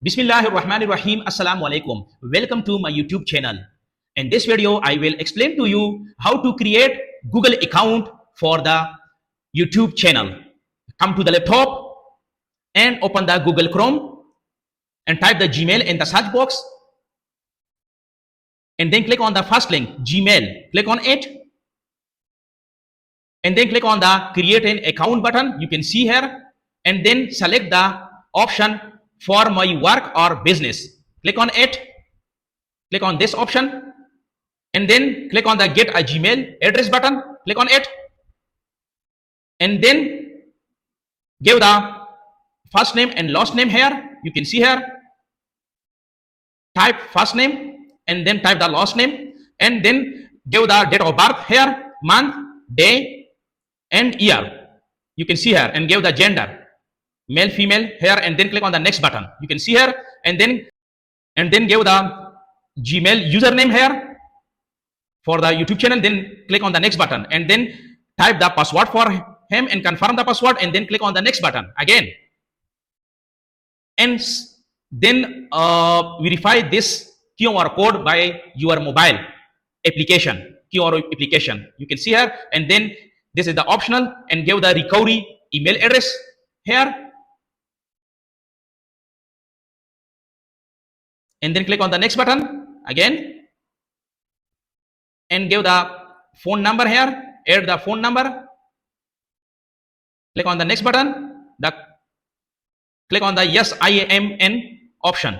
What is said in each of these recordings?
Bismillahirrahmanirrahim. Assalamu alaikum. Welcome to my YouTube channel. In this video, I will explain to you how to create Google account for the YouTube channel. Come to the laptop and open the Google Chrome and type the Gmail in the search box. And then click on the first link, Gmail. Click on it. And then click on the create an account button. You can see here. And then select the option for my work or business. Click on it. Click on this option. And then click on the get a Gmail address button. Click on it. And then give the first name and last name here. You can see here. Type first name and then type the last name. And then give the date of birth here, month, day, and year. You can see here. And give the gender, male, female here, and then click on the next button. You can see here. And then give the Gmail username here for the YouTube channel. Then click on the next button. And then type the password for him and confirm the password. And then click on the next button again. And then verify this QR code by your mobile application, QR application. You can see here. And then this is the optional, and give the recovery email address here. And then click on the next button again. And give the phone number here. Add the phone number. Click on the next button. Click on the yes I am in option.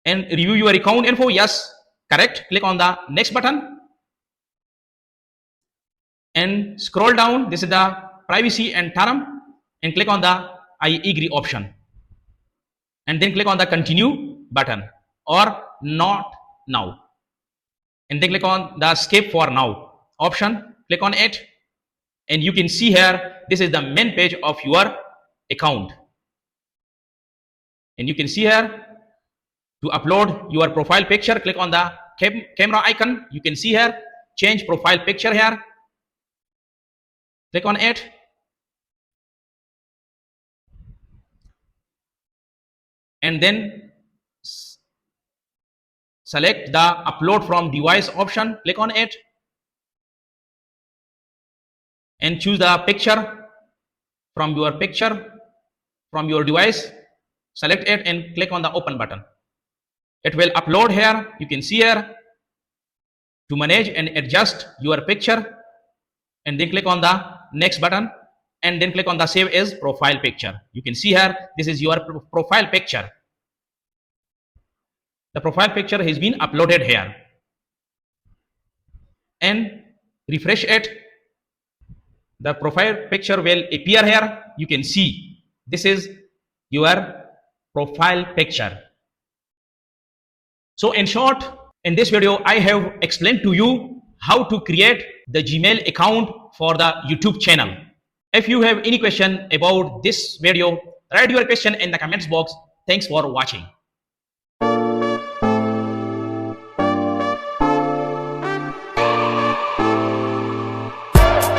And review your account info. Yes, correct. Click on the next button. And scroll down. This is the privacy and term. And click on the I agree option. And then click on the continue button or not now. And then click on the skip for now option. Click on it. And you can see here, this is the main page of your account. And you can see here, to upload your profile picture, click on the camera icon. You can see here, change profile picture here. Click on it. And then select the upload from device option. Click on it. And choose the picture from your device. Select it and click on the open button. It will upload here. You can see here, to manage and adjust your picture. And then click on the next button. And then click on the save as profile picture. You can see here, this is your profile picture. The profile picture has been uploaded here. And refresh it. The profile picture will appear here. You can see this is your profile picture. So in short, in this video, I have explained to you how to create the Gmail account for the YouTube channel. If you have any question about this video, write your question in the comments box. Thanks for watching.